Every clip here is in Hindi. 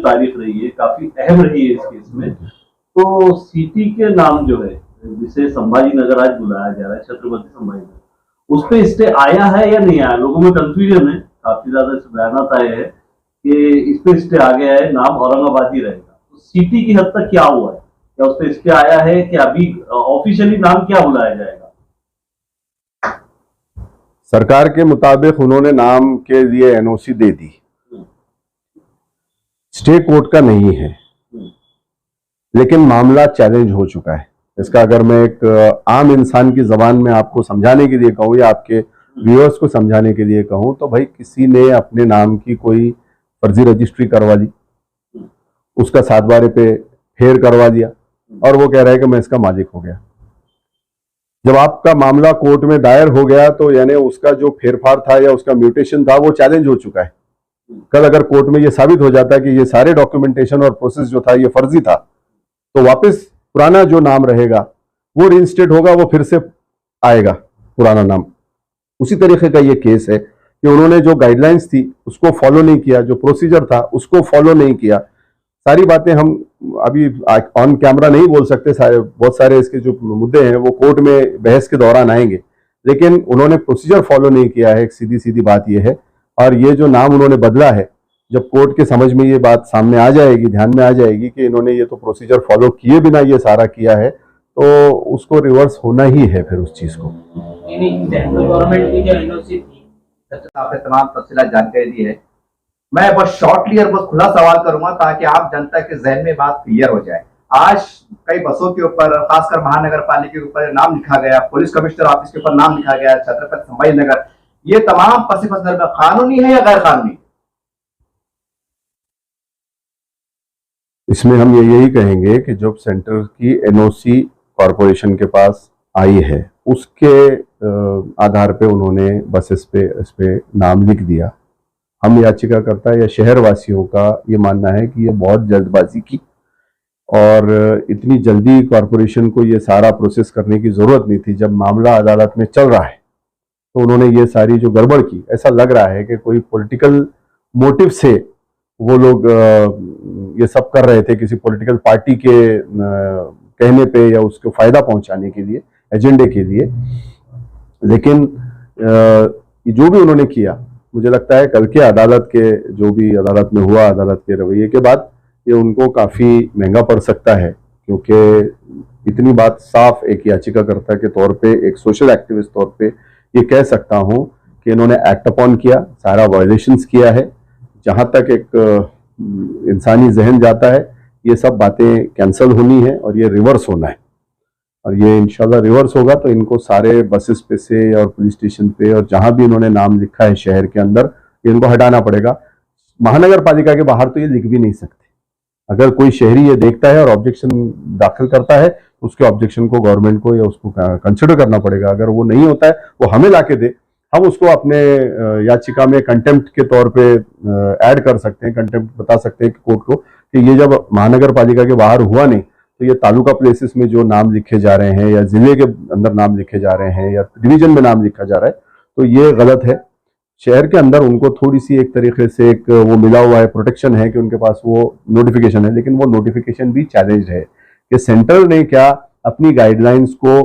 तारीख रही है, काफी अहम रही है इस केस में। तो सिटी के नाम जो है, जिसे संभाजी नगर आज बुलाया जा रहा है, छत्रपति संभाजी नगर, उस पे स्टे आया है या नहीं आया? लोगों में कंफ्यूजन है, काफी ज्यादा बयान आए हैं कि इस पे स्टे आ गया है, नाम औरंगाबाद ही रहेगा। तो सिटी की हद तक क्या हुआ है? क्या उस पे स्टे आया है कि अभी ऑफिशियली नाम क्या बुलाया जाएगा? सरकार के मुताबिक उन्होंने नाम के लिए एनओसी दे दी, स्टे कोर्ट का नहीं है, लेकिन मामला चैलेंज हो चुका है। इसका अगर मैं एक आम इंसान की जबान में आपको समझाने के लिए कहूँ या आपके व्यूअर्स को समझाने के लिए कहूँ, तो भाई किसी ने अपने नाम की कोई फर्जी रजिस्ट्री करवा ली, उसका 7 बारे पे फेर करवा दिया और वो कह रहा है कि मैं इसका मालिक हो गया। जब आपका मामला कोर्ट में दायर हो गया तो यानी उसका जो फेरफार था या उसका म्यूटेशन था वो चैलेंज हो चुका है। कल अगर कोर्ट में ये साबित हो जाता है कि ये सारे डॉक्यूमेंटेशन और प्रोसेस जो था ये फर्जी था, तो वापस पुराना जो नाम रहेगा वो रिइंस्टेट होगा, वो फिर से आएगा पुराना नाम। उसी तरीके का ये केस है कि उन्होंने जो गाइडलाइंस थी उसको फॉलो नहीं किया, जो प्रोसीजर था उसको फॉलो नहीं किया। सारी बातें हम अभी ऑन कैमरा नहीं बोल सकते, बहुत सारे इसके जो मुद्दे हैं वो कोर्ट में बहस के दौरान आएंगे, लेकिन उन्होंने प्रोसीजर फॉलो नहीं किया है, एक सीधी सीधी बात यह है। और ये जो नाम उन्होंने बदला है, जब कोर्ट के समझ में ये बात सामने आ जाएगी, ध्यान में आ जाएगी कि इन्होंने ये तो प्रोसीजर फॉलो किए बिना ये सारा किया है, तो उसको रिवर्स होना ही है फिर उस चीज को। सेंट्रल गवर्नमेंट की जो एनओसी थी, आपने तमाम तफसीलात जानकारी दी है। मैं बस शॉर्टली और बस खुला सवाल करूंगा ताकि आप जनता के जहन में बात क्लियर हो जाए। आज कई बसों के ऊपर, खासकर महानगर पालिका के ऊपर नाम लिखा गया, पुलिस कमिश्नर ऑफिस के ऊपर नाम लिखा गया, छत्रपति संभाजी नगर, ये तमाम पसी पसंद में कानूनी है या गैर कानूनी? इसमें हम यही कहेंगे कि जब सेंटर की एनओसी कॉरपोरेशन के पास आई है, उसके आधार पे उन्होंने बस इस पे नाम लिख दिया। हम याचिकाकर्ता या शहर वासियों का ये मानना है कि ये बहुत जल्दबाजी की और इतनी जल्दी कॉरपोरेशन को ये सारा प्रोसेस करने की जरूरत नहीं थी। जब मामला अदालत में चल रहा है तो उन्होंने ये सारी जो गड़बड़ की, ऐसा लग रहा है कि कोई पॉलिटिकल मोटिव से वो लोग ये सब कर रहे थे, किसी पॉलिटिकल पार्टी के कहने पे या उसको फायदा पहुंचाने के लिए, एजेंडे के लिए। लेकिन जो भी उन्होंने किया, मुझे लगता है कल के अदालत के जो भी अदालत में हुआ, अदालत के रवैये के बाद ये उनको काफ़ी महंगा पड़ सकता है, क्योंकि इतनी बात साफ एक याचिकाकर्ता के तौर पे, एक सोशल एक्टिविस्ट तौर पे ये कह सकता हूँ कि इन्होंने एक्ट अपॉन किया, सारा वायलेशंस किया है। जहाँ तक एक इंसानी जहन जाता है, ये सब बातें कैंसिल होनी है और ये रिवर्स होना है, और ये इंशाल्लाह रिवर्स होगा तो इनको सारे बसेस पे से और पुलिस स्टेशन पे और जहां भी इन्होंने नाम लिखा है शहर के अंदर, इनको हटाना पड़ेगा। महानगर पालिका के बाहर तो ये लिख भी नहीं सकते। अगर कोई शहरी ये देखता है और ऑब्जेक्शन दाखिल करता है, तो उसके ऑब्जेक्शन को गवर्नमेंट को या उसको कंसिडर करना पड़ेगा। अगर वो नहीं होता है, वो हमें ला के दे, हम उसको अपने याचिका में कंटेम्प्ट के तौर पे ऐड कर सकते हैं, कंटेम्प्ट बता सकते हैं कोर्ट को कि ये जब महानगर पालिका के बाहर हुआ नहीं, तो ये तालुका प्लेसेस में जो नाम लिखे जा रहे हैं या जिले के अंदर नाम लिखे जा रहे हैं या डिवीजन में नाम लिखा जा रहा है, तो ये गलत है। शहर के अंदर उनको थोड़ी सी एक तरीके से एक वो मिला हुआ है, प्रोटेक्शन है कि उनके पास वो नोटिफिकेशन है, लेकिन वो नोटिफिकेशन भी चैलेंज है कि सेंटर ने क्या अपनी गाइडलाइंस को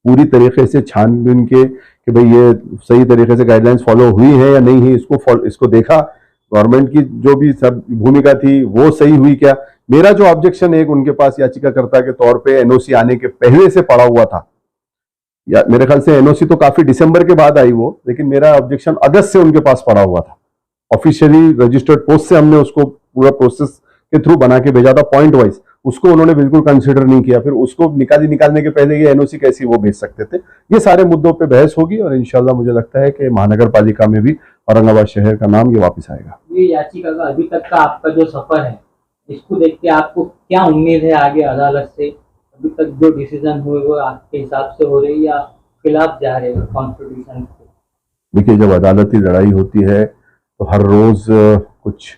पूरी तरीके से छानबीन के कि भाई ये सही तरीके से गाइडलाइंस फॉलो हुई है या नहीं हुई, इसको देखा। गवर्नमेंट की जो भी सब भूमिका थी वो सही हुई क्या? मेरा जो ऑब्जेक्शन एक उनके पास याचिकाकर्ता के तौर पे एनओसी आने के पहले से पड़ा हुआ था, या मेरे ख्याल से एनओसी तो काफी दिसंबर के बाद आई वो, लेकिन मेरा ऑब्जेक्शन अगस्त से उनके पास पड़ा हुआ था। ऑफिशियली रजिस्टर्ड पोस्ट से हमने उसको पूरा प्रोसेस के थ्रू बना के भेजा था पॉइंट वाइज, उसको उन्होंने बिल्कुल कंसिडर नहीं किया। फिर उसको निकालने के पहले ये एनओसी कैसी वो भेज सकते थे? ये सारे मुद्दों पे बहस होगी और इंशाल्लाह मुझे लगता है कि महानगर पालिका में भी औरंगाबाद शहर का नाम ये वापस आएगा। ये याचिका का अभी तक का आपका जो सफर है, इसको देख के आपको क्या उम्मीद है आगे अदालत से? अभी तक जो डिसीजन हुए वो आपके हिसाब से हो रही या खिलाफ जा रहे हैं कॉन्स्टिट्यूशन के? देखिए, जब अदालती लड़ाई होती है तो हर रोज कुछ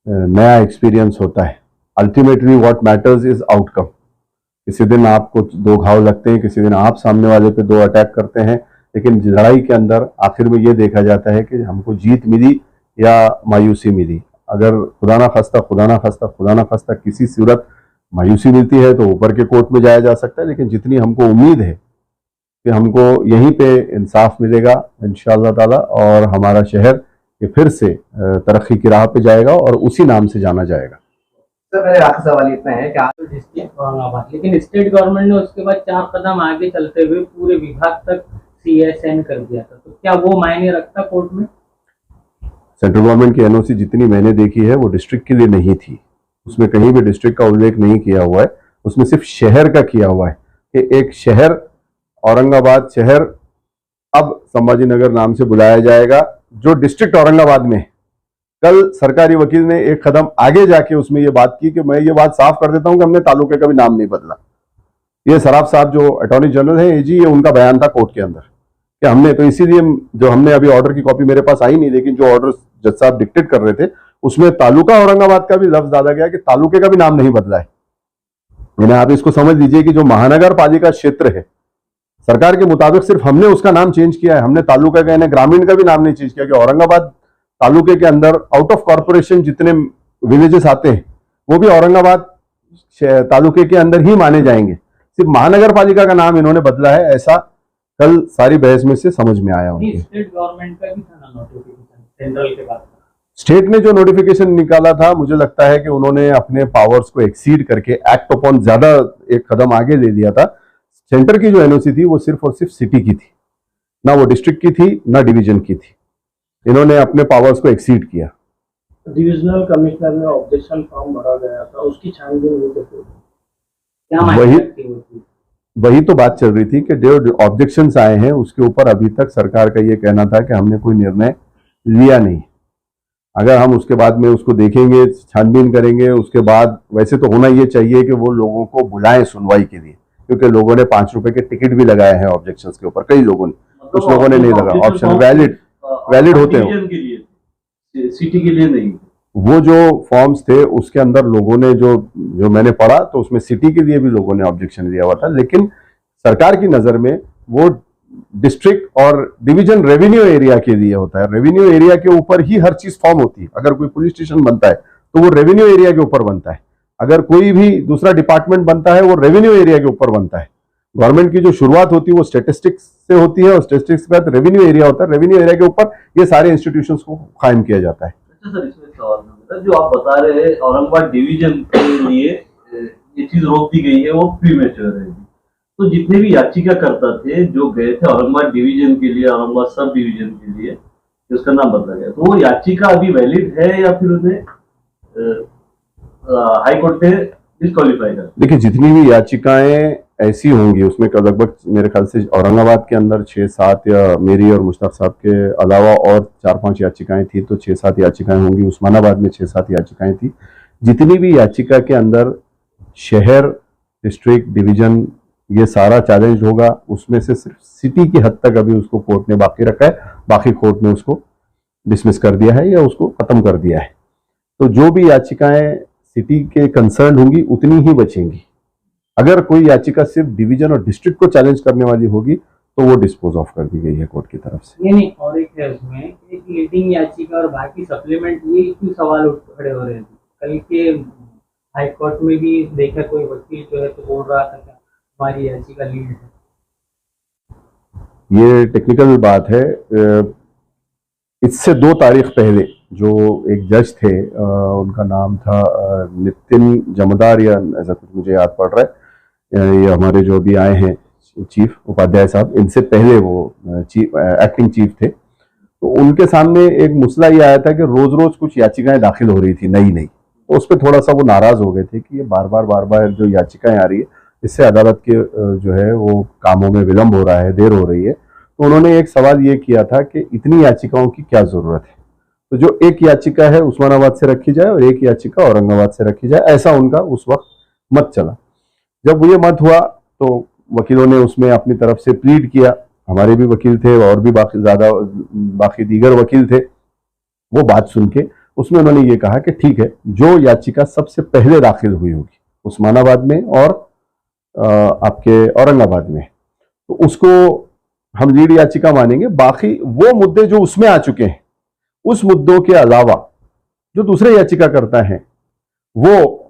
नया एक्सपीरियंस होता है। Ultimately what matters is outcome. किसी दिन आपको 2 घाव लगते हैं, किसी दिन आप सामने वाले पे 2 अटैक करते हैं, लेकिन लड़ाई के अंदर आखिर में ये देखा जाता है कि हमको जीत मिली या मायूसी मिली। अगर खुदा ना खास्ता किसी सूरत मायूसी मिलती है तो ऊपर के कोर्ट में जाया जा सकता है, लेकिन जितनी हमको उम्मीद है कि हमको यहीं पे इंसाफ मिलेगा इंशाअल्लाह ताला, और हमारा शहर ये फिर से तरक्की की राह पे जाएगा और उसी नाम से जाना जाएगा। सर मेरा आखिरी सवाल इतना है कि तो डिस्ट्रिक्ट औरंगाबाद, लेकिन स्टेट गवर्नमेंट ने उसके बाद 4 कदम आगे चलते हुए पूरे विभाग तक CSN कर दिया था, तो क्या वो मायने रखता कोर्ट में? सेंट्रल गवर्नमेंट की एनओसी जितनी मैंने देखी है वो डिस्ट्रिक्ट के लिए नहीं थी, उसमें कहीं भी डिस्ट्रिक्ट का उल्लेख नहीं किया हुआ है, उसमें सिर्फ शहर का किया हुआ है कि एक शहर औरंगाबाद शहर अब संभाजी नगर नाम से बुलाया जाएगा, जो डिस्ट्रिक्ट औरंगाबाद में है। कल सरकारी वकील ने एक कदम आगे जाके उसमें ये बात की कि मैं ये बात साफ कर देता हूं कि हमने तालुके का भी नाम नहीं बदला। ये सराफ साहब जो अटॉर्नी जनरल है AG, ये उनका बयान था कोर्ट के अंदर कि हमने तो इसीलिए जो हमने अभी ऑर्डर की कॉपी मेरे पास आई नहीं, लेकिन जो ऑर्डर जज साहब डिक्टेट कर रहे थे उसमें तालुका औरंगाबाद का भी लफ्ज डाला गया कि तालुके का भी नाम नहीं बदला है। मैंने आप इसको समझ लीजिए कि जो महानगर पालिका क्षेत्र है सरकार के मुताबिक सिर्फ हमने उसका नाम चेंज किया है, हमने तालुका का यानी ग्रामीण का भी नाम नहीं चेंज किया कि औरंगाबाद तालुके के अंदर आउट ऑफ कॉर्पोरेशन जितने विलेजेस आते हैं वो भी औरंगाबाद तालुके के अंदर ही माने जाएंगे, सिर्फ महानगर पालिका का नाम इन्होंने बदला है, ऐसा कल सारी बहस में से समझ में आया उनके। स्टेट गवर्नमेंट का भी था ना नोटिफिकेशन सेंट्रल के बाद? स्टेट ने जो नोटिफिकेशन निकाला था मुझे लगता है कि उन्होंने अपने पावर्स को एक्सीड करके एक्ट अपॉन ज्यादा एक कदम आगे ले लिया था। सेंटर की जो एनओसी थी वो सिर्फ और सिर्फ सिटी की थी, ना वो डिस्ट्रिक्ट की थी ना डिवीजन की थी, इन्होंने अपने पावर्स को एक्सीड किया। डिविजनल कमिश्नर में ऑब्जेक्शन फॉर्म भरा गया था, उसकी छानबीन हुई तो क्या मायने रखती वो चीज? वही तो बात चल रही थी कि जो ऑब्जेक्शंस आए हैं उसके ऊपर अभी तक सरकार का ये कहना था कि हमने कोई निर्णय लिया नहीं। अगर हम उसके बाद में उसको देखेंगे, छानबीन करेंगे, उसके बाद वैसे तो होना ये चाहिए कि वो लोगों को बुलाएं सुनवाई के लिए, क्योंकि लोगों ने 5 रुपए के टिकट भी लगाए हैं ऑब्जेक्शंस के ऊपर, कई लोगों ने, कुछ लोगों ने नहीं लगा। ऑप्शन वैलिड होते हैं, डिवीजन के लिए, सिटी के लिए नहीं। वो जो फॉर्म्स थे उसके अंदर लोगों ने जो मैंने पढ़ा तो उसमें सिटी के लिए भी लोगों ने ऑब्जेक्शन दिया हुआ था, लेकिन सरकार की नजर में वो डिस्ट्रिक्ट और डिवीजन रेवेन्यू एरिया के लिए होता है। रेवेन्यू एरिया के ऊपर ही हर चीज फॉर्म होती है। अगर कोई पुलिस स्टेशन बनता है तो वो रेवेन्यू एरिया के ऊपर बनता है, अगर कोई भी दूसरा डिपार्टमेंट बनता है वो रेवेन्यू एरिया के ऊपर बनता है। गवर्नमेंट की जो शुरुआत होती है वो स्टेटिस्टिक्स से होती है और स्टेटिस्टिक्स के बाद रेवेन्यू एरिया होता है, रेवेन्यू एरिया के ऊपर ये सारे इंस्टीट्यूशंस को कायम किया जाता है। अच्छा सर, इसमें सवाल मेरा, जो आप बता रहे हैं औरंगाबाद डिवीजन के लिए ये चीज रोक दी गई है, वो प्रीमेच्योर है, तो जितने भी याचिकाकर्ता थे जो गए थे औरंगाबाद डिवीजन के लिए, औरंगाबाद सब डिवीजन के लिए, उसका नाम बदला गया, तो वो याचिका अभी वैलिड है या फिर उन्हें हाई कोर्ट ने डिस्क्वालीफाई कर? देखिए, जितनी भी याचिकाएं ऐसी होंगी उसमें लगभग मेरे ख्याल से औरंगाबाद के अंदर 6-7 या मेरी और मुश्ताक साहब के अलावा और 4-5 याचिकाएं थी, तो 6-7 याचिकाएं होंगी। उस्मानाबाद में 6-7 याचिकाएं थी। जितनी भी याचिका के अंदर शहर, डिस्ट्रिक्ट, डिवीजन ये सारा चैलेंज होगा, उसमें से सिर्फ सिटी की हद तक अभी उसको कोर्ट ने बाकी रखा है, बाकी कोर्ट ने उसको डिसमिस कर दिया है या उसको खत्म कर दिया है। तो जो भी याचिकाएं सिटी के कंसर्न होंगी उतनी ही बचेंगी। अगर कोई याचिका सिर्फ डिवीजन और डिस्ट्रिक्ट को चैलेंज करने वाली होगी तो वो डिस्पोज ऑफ कर दी गई है कोर्ट की तरफ से। नहीं, और एक है उसमें एक लीडिंग याचिका और बाकी सप्लीमेंट, ये क्यों सवाल खड़े हो रहे हैं? कल के हाई कोर्ट में भी देखा कोई वकील जो है तो बोल रहा था कि हमारी याचिका लीड है। ये टेक्निकल बात है। इससे 2 तारीख पहले जो एक जज थे, उनका नाम था नितिन जमदार या ऐसा कुछ मुझे याद पड़ रहा है, ये हमारे जो भी आए हैं चीफ उपाध्याय साहब, इनसे पहले वो एक्टिंग चीफ थे, तो उनके सामने एक मसला ये आया था कि रोज रोज कुछ याचिकाएं दाखिल हो रही थी नई, तो उस पर थोड़ा सा वो नाराज हो गए थे कि ये बार बार जो याचिकाएं आ रही है इससे अदालत के जो है वो कामों में विलम्ब हो रहा है, देर हो रही है। तो उन्होंने एक सवाल ये किया था कि इतनी याचिकाओं की क्या जरूरत है, तो जो एक याचिका है उस्मानाबाद से रखी जाए और एक याचिका औरंगाबाद से रखी जाए, ऐसा उनका उस वक्त मत चला। जब ये मत हुआ तो वकीलों ने उसमें अपनी तरफ से प्लीड किया, हमारे भी वकील थे और भी बाकी दीगर वकील थे। वो बात सुन के उसमें उन्होंने ये कहा कि ठीक है, जो याचिका सबसे पहले दाखिल हुई होगी उस्मानाबाद में और आपके औरंगाबाद में, तो उसको हम लीड याचिका मानेंगे। बाकी वो मुद्दे जो उसमें आ चुके हैं, उस मुद्दों के अलावा जो दूसरे याचिकाकर्ता हैं वो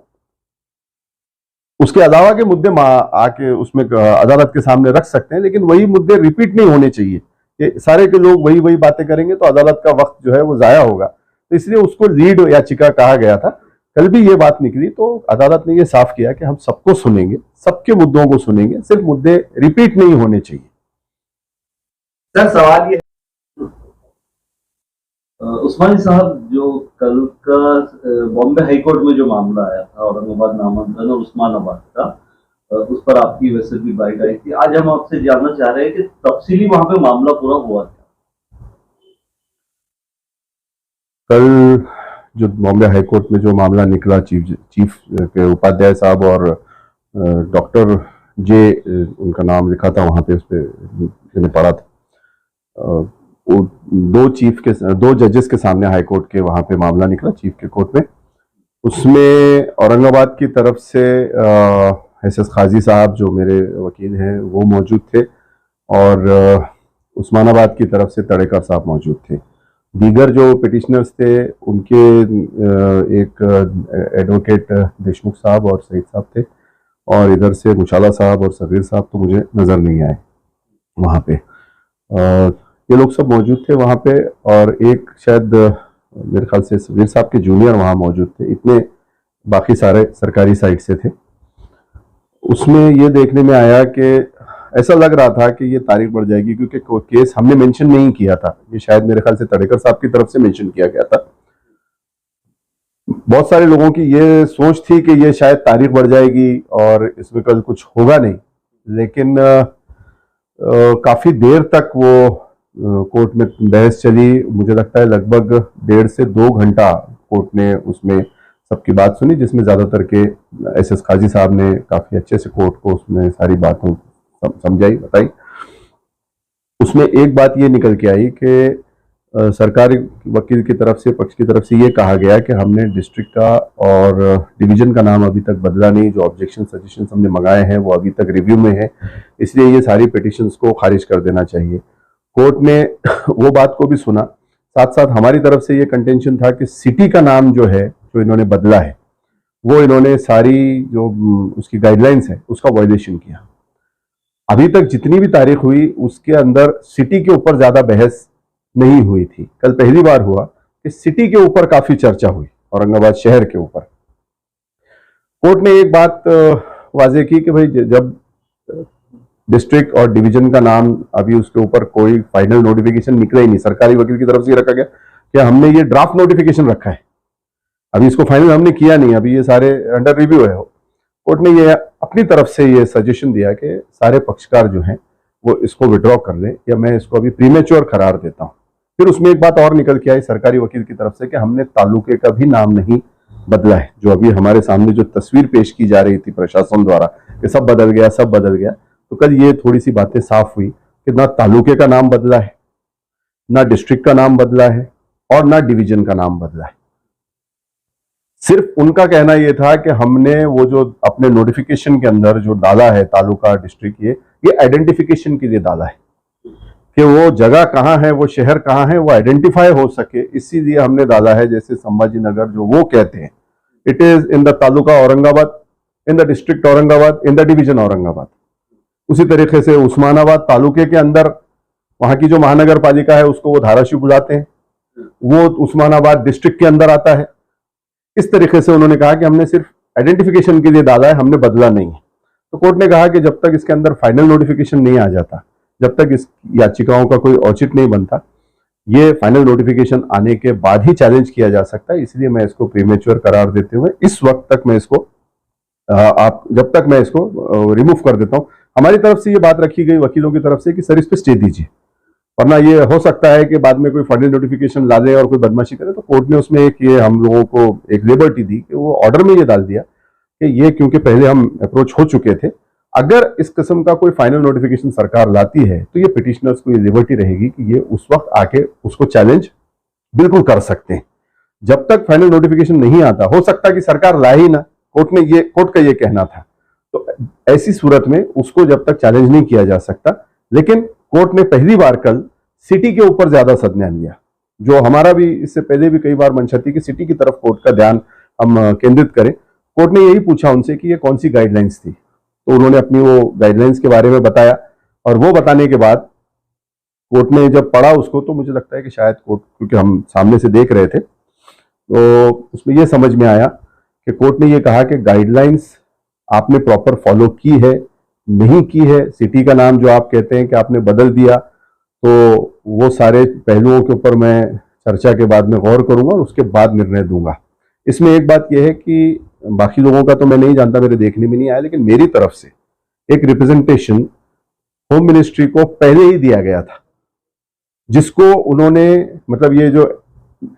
उसके अलावा के मुद्दे आके उसमें अदालत के सामने रख सकते हैं, लेकिन वही मुद्दे रिपीट नहीं होने चाहिए कि सारे के लोग वही वही बातें करेंगे तो अदालत का वक्त जो है वो जाया होगा। तो इसलिए उसको लीड याचिका कहा गया था। कल भी ये बात निकली तो अदालत ने ये साफ किया कि हम सबको सुनेंगे, सबके मुद्दों को सुनेंगे, सिर्फ मुद्दे रिपीट नहीं होने चाहिए। सर सवाल ये उस्मानी साहब, जो कल का बॉम्बे हाई कोर्ट में जो मामला आया था औरंगाबाद नामांकन और उस्मानाबाद का, उस पर आपकी वैसे भी बाइट आई थी। आज हम आपसे जानना चाह रहे हैं कि तफसीली वहां पे मामला पूरा हुआ क्या? कल जो बॉम्बे हाई कोर्ट में जो मामला निकला, चीफ के उपाध्याय साहब और डॉक्टर जे उनका नाम लिखा था वहां पे, उस पर मैंने पढ़ा था। वो दो जजेस के सामने हाई कोर्ट के वहां पे मामला निकला चीफ के कोर्ट में। उसमें औरंगाबाद की तरफ से एसएस खाजी साहब जो मेरे वकील हैं वो मौजूद थे और उस्मानाबाद की तरफ से तड़ेकर साहब मौजूद थे। दीगर जो पिटिशनर्स थे उनके एक एडवोकेट देशमुख साहब और सईद साहब थे, और इधर से मुशाला साहब और सबीर साहब तो मुझे नजर नहीं आए वहां पे। ये लोग सब मौजूद थे वहां पे, और एक शायद मेरे ख्याल से सबीर साहब के जूनियर वहां मौजूद थे। इतने बाकी सारे सरकारी साइड से थे। उसमें ये देखने में आया कि ऐसा लग रहा था कि ये तारीख बढ़ जाएगी, क्योंकि केस हमने मेंशन नहीं किया था, ये शायद मेरे ख्याल से तड़ेकर साहब की तरफ से मेंशन किया गया था। बहुत सारे लोगों की ये सोच थी कि ये शायद तारीख बढ़ जाएगी और इसमें कल कुछ होगा नहीं, लेकिन काफी देर तक वो कोर्ट में बहस चली। मुझे लगता है लगभग 1.5 से 2 घंटा कोर्ट ने उसमें सबकी बात सुनी, जिसमें ज्यादातर के एसएस खाजी साहब ने काफी अच्छे से कोर्ट को उसमें सारी बातों समझाई, बताई। उसमें एक बात ये निकल के आई कि सरकारी वकील की तरफ से, पक्ष की तरफ से ये कहा गया कि हमने डिस्ट्रिक्ट का और डिवीजन का नाम अभी तक बदला नहीं, जो ऑब्जेक्शन सजेशंस हमने मंगाए हैं वो अभी तक रिव्यू में है, इसलिए ये सारी पिटिशंस को खारिज कर देना चाहिए। कोर्ट ने वो बात को भी सुना। साथ साथ हमारी तरफ से ये कंटेंशन था कि सिटी का नाम जो है, जो इन्होंने बदला है, वो इन्होंने सारी जो उसकी गाइडलाइंस है उसका वायलेशन किया। अभी तक जितनी भी तारीख हुई उसके अंदर सिटी के ऊपर ज्यादा बहस नहीं हुई थी। कल पहली बार हुआ कि सिटी के ऊपर काफी चर्चा हुई, औरंगाबाद शहर के ऊपर। कोर्ट ने एक बात वाजे की कि भाई जब डिस्ट्रिक्ट और डिवीजन का नाम, अभी उसके ऊपर कोई फाइनल नोटिफिकेशन निकला ही नहीं, सरकारी वकील की तरफ से रखा गया कि हमने ये ड्राफ्ट नोटिफिकेशन रखा है, अभी इसको फाइनल हमने किया नहीं, अभी ये सारे अंडर रिव्यू है। कोर्ट ने ये अपनी तरफ से ये सजेशन दिया कि सारे पक्षकार जो हैं वो इसको विड्रॉ कर लें, या मैं इसको अभी प्रीमेच्योर करार देता हूं। फिर उसमें एक बात और निकल के आई सरकारी वकील की तरफ से कि हमने तालुके का भी नाम नहीं बदला है। जो अभी हमारे सामने जो तस्वीर पेश की जा रही थी प्रशासन द्वारा कि सब बदल गया, सब बदल गया, तो कल ये थोड़ी सी बातें साफ हुई कि ना तालुके का नाम बदला है, ना डिस्ट्रिक्ट का नाम बदला है, और ना डिवीजन का नाम बदला है। सिर्फ उनका कहना यह था कि हमने वो जो अपने नोटिफिकेशन के अंदर जो डाला है तालुका, डिस्ट्रिक्ट, ये आइडेंटिफिकेशन के लिए डाला है कि वो जगह कहाँ है, वो शहर कहाँ है, वो आइडेंटिफाई हो सके, इसीलिए हमने डाला है। जैसे संभाजी नगर जो वो कहते हैं, it is in the taluka Aurangabad, in the district Aurangabad, in the division Aurangabad. उसी तरीके से उस्मानाबाद तालुके के अंदर वहां की जो महानगर पालिका है उसको वो धाराशिव बुलाते हैं, वो उस्मानाबाद डिस्ट्रिक्ट के अंदर आता है। इस तरीके से उन्होंने कहा कि हमने सिर्फ आइडेंटिफिकेशन के लिए डाला है, हमने बदला नहीं है। तो कोर्ट ने कहा कि जब तक इसके अंदर फाइनल नोटिफिकेशन नहीं आ जाता, जब तक इस याचिकाओं का कोई औचित्य नहीं बनता, ये फाइनल नोटिफिकेशन आने के बाद ही चैलेंज किया जा सकता है। इसलिए मैं इसको प्रीमेच्योर करार देते हुए इस वक्त तक मैं इसको जब तक मैं इसको रिमूव कर देता हूं। हमारी तरफ से ये बात रखी गई वकीलों की तरफ से कि सर इस पे स्टे दीजिए, वरना ये हो सकता है कि बाद में कोई फाइनल नोटिफिकेशन ला दे और कोई बदमाशी करे। तो कोर्ट ने उसमें एक ये हम लोगों को एक लिबर्टी दी कि वो ऑर्डर में ये डाल दिया कि ये, क्योंकि पहले हम अप्रोच हो चुके थे, अगर इस किस्म का कोई फाइनल नोटिफिकेशन सरकार लाती है तो ये पिटिशनर्स को ये लिबर्टी रहेगी कि ये उस वक्त आके उसको चैलेंज बिल्कुल कर सकते हैं। जब तक फाइनल नोटिफिकेशन नहीं आता, हो सकता कि सरकार लाए ही ना, कोर्ट का ये कहना था। तो ऐसी सूरत में उसको जब तक चैलेंज नहीं किया जा सकता। लेकिन कोर्ट ने पहली बार कल सिटी के ऊपर ज्यादा संज्ञान लिया जो हमारा भी इससे पहले भी कई बार मंशा थी कि सिटी की तरफ कोर्ट का ध्यान हम केंद्रित करें। कोर्ट ने यही पूछा उनसे कि ये कौन सी गाइडलाइंस थी, तो उन्होंने अपनी वो गाइडलाइंस के बारे में बताया, और वो बताने के बाद कोर्ट ने जब पढ़ा उसको, तो मुझे लगता है कि शायद कोर्ट, क्योंकि हम सामने से देख रहे थे, तो उसमें ये समझ में आया कि कोर्ट ने ये कहा कि गाइडलाइंस आपने प्रॉपर फॉलो की है, नहीं की है, सिटी का नाम जो आप कहते हैं कि आपने बदल दिया, तो वो सारे पहलुओं के ऊपर मैं चर्चा के बाद में गौर करूंगा और उसके बाद निर्णय दूंगा। इसमें एक बात यह है कि बाकी लोगों का तो मैं नहीं जानता, मेरे देखने में नहीं आया, लेकिन मेरी तरफ से एक रिप्रेजेंटेशन होम मिनिस्ट्री को पहले ही दिया गया था, जिसको उन्होंने, मतलब ये जो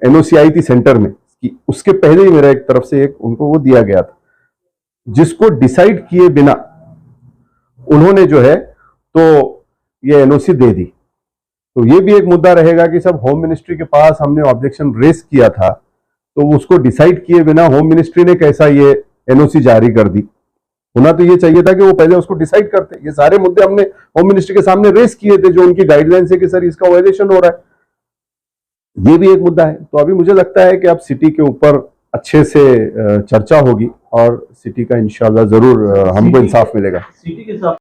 एनओसी आई थी सेंटर में, उसके पहले ही मेरा एक तरफ से एक उनको वो दिया गया था, जिसको डिसाइड किए बिना उन्होंने जो है तो ये एनओसी दे दी। तो ये भी एक मुद्दा रहेगा कि सब होम मिनिस्ट्री के पास हमने ऑब्जेक्शन रेस किया था, तो उसको डिसाइड किए बिना होम मिनिस्ट्री ने कैसा ये एनओसी जारी कर दी। होना तो ये चाहिए था कि वो पहले उसको डिसाइड करते। ये सारे मुद्दे हमने होम मिनिस्ट्री के सामने रेस किए थे, जो उनकी गाइडलाइंस है कि सर इसका वायलेशन हो रहा है। ये भी एक मुद्दा है। तो अभी मुझे लगता है कि अब सिटी के ऊपर अच्छे से चर्चा होगी और सिटी का इंशाल्लाह जरूर हमको इंसाफ मिलेगा। सिटी के साथ